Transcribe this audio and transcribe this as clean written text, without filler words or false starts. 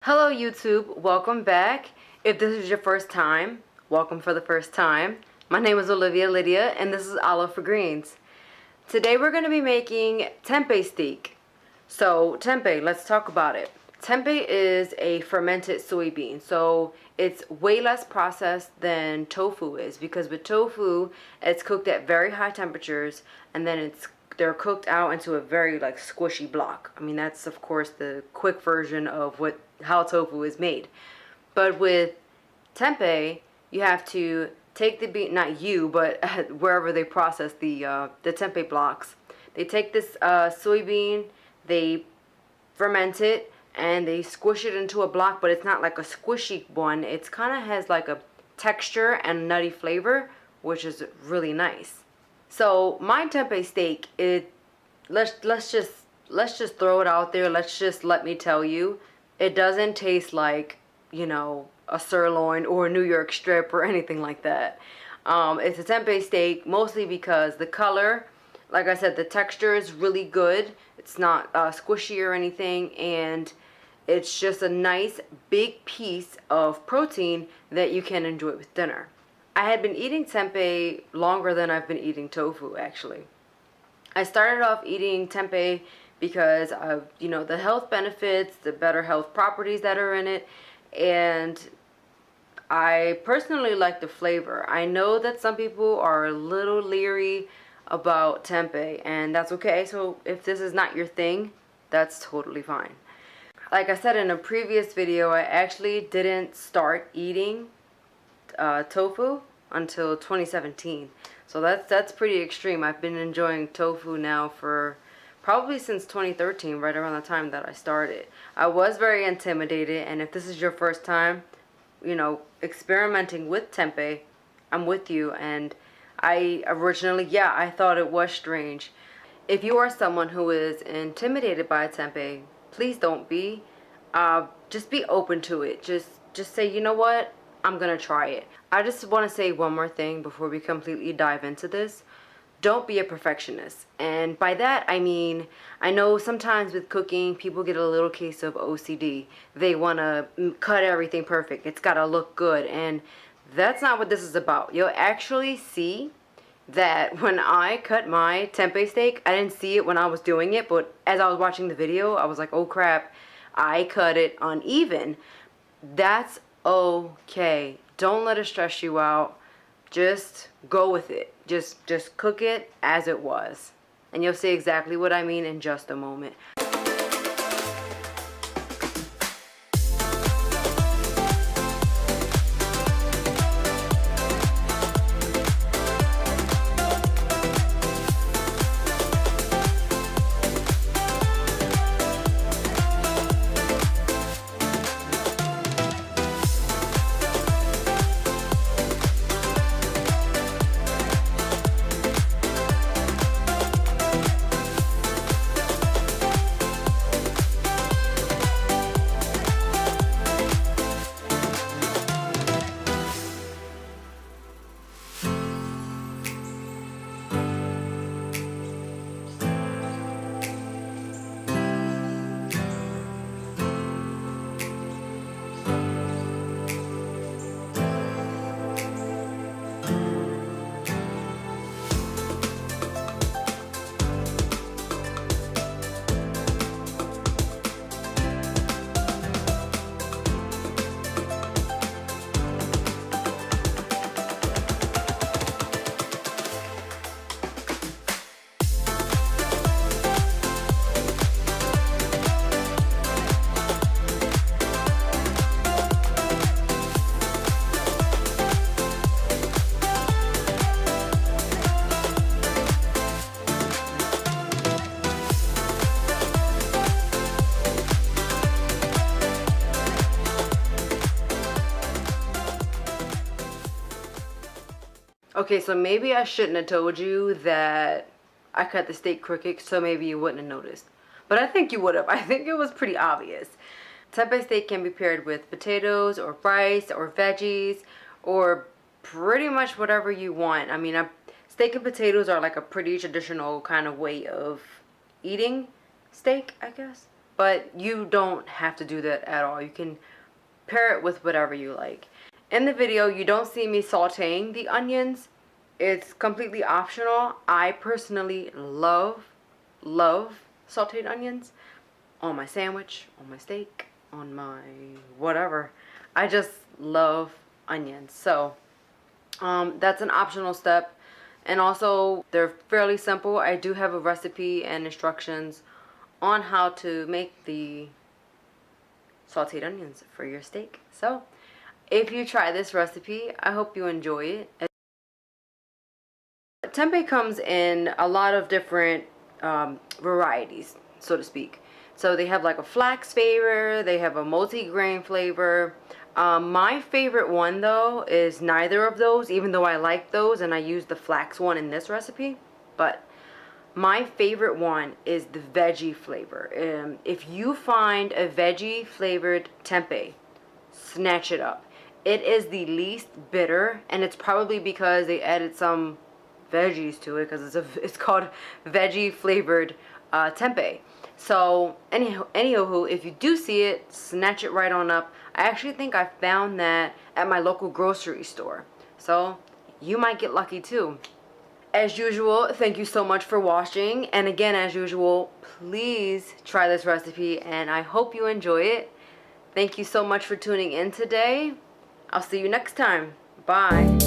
Hello YouTube, welcome back. If this is your first time, welcome for the first time. My name is Olivia Lydia and this is Olive for Greens. Today we're going to be making tempeh steak. So tempeh, let's talk about it. Tempeh is a fermented soybean, so it's way less processed than tofu is, because with tofu it's cooked at very high temperatures and then they're cooked out into a very squishy block. I mean, that's of course the quick version of how tofu is made. But with tempeh, you have to take the bean, not you, but wherever they process the tempeh blocks. They take this soybean, they ferment it, and they squish it into a block, but it's not like a squishy one. It's kind of has like a texture and nutty flavor, which is really nice. So my tempeh steak, let's just throw it out there. Let me tell you, it doesn't taste like, a sirloin or a New York strip or anything like that. It's a tempeh steak mostly because the color, like I said, the texture is really good. It's not squishy or anything, and it's just a nice big piece of protein that you can enjoy with dinner. I had been eating tempeh longer than I've been eating tofu, actually. I started off eating tempeh because of, the health benefits, the better health properties that are in it, and I personally like the flavor. I know that some people are a little leery about tempeh, and that's okay. So if this is not your thing, that's totally fine. Like I said in a previous video, I actually didn't start eating tofu until 2017. So that's pretty extreme. I've been enjoying tofu now for probably since 2013, right around the time that I started. I was very intimidated, and if this is your first time, experimenting with tempeh, I'm with you. And I originally, I thought it was strange. If you are someone who is intimidated by tempeh, please don't be. Just be open to it. Just say, you know what? I'm gonna try it. I just want to say one more thing before we completely dive into this. Don't be a perfectionist. And by that I mean, I know sometimes with cooking people get a little case of OCD. They want to cut everything perfect. It's got to look good, and that's not what this is about. You'll actually see that when I cut my tempeh steak, I didn't see it when I was doing it, but as I was watching the video, I was like, oh crap, I cut it uneven. That's okay. Don't let it stress you out. Just go with it. Just cook it as it was. And you'll see exactly what I mean in just a moment. Okay, so maybe I shouldn't have told you that I cut the steak crooked, so maybe you wouldn't have noticed. But I think you would have. I think it was pretty obvious. Tempeh steak can be paired with potatoes or rice or veggies or pretty much whatever you want. I mean, steak and potatoes are like a pretty traditional kind of way of eating steak, I guess. but you don't have to do that at all. You can pair it with whatever you like. In the video, you don't see me sauteing the onions. It's completely optional. I personally love sauteed onions on my sandwich, on my steak, on my whatever. I just love onions. So that's an optional step. And also, they're fairly simple. I do have a recipe and instructions on how to make the sauteed onions for your steak. So if you try this recipe, I hope you enjoy it. Tempeh comes in a lot of different varieties, so to speak. So they have like a flax flavor, they have a multi-grain flavor. My favorite one though is neither of those, even though I like those and I use the flax one in this recipe. But my favorite one is the veggie flavor. If you find a veggie flavored tempeh, snatch it up. It is the least bitter, and it's probably because they added some veggies to it, because it's called veggie flavored tempeh. So anywho, if you do see it, snatch it right on up. I actually think I found that at my local grocery store, so you might get lucky too. As usual, thank you so much for watching, and again, as usual, please try this recipe and I hope you enjoy it. Thank you so much for tuning in today. I'll see you next time. Bye.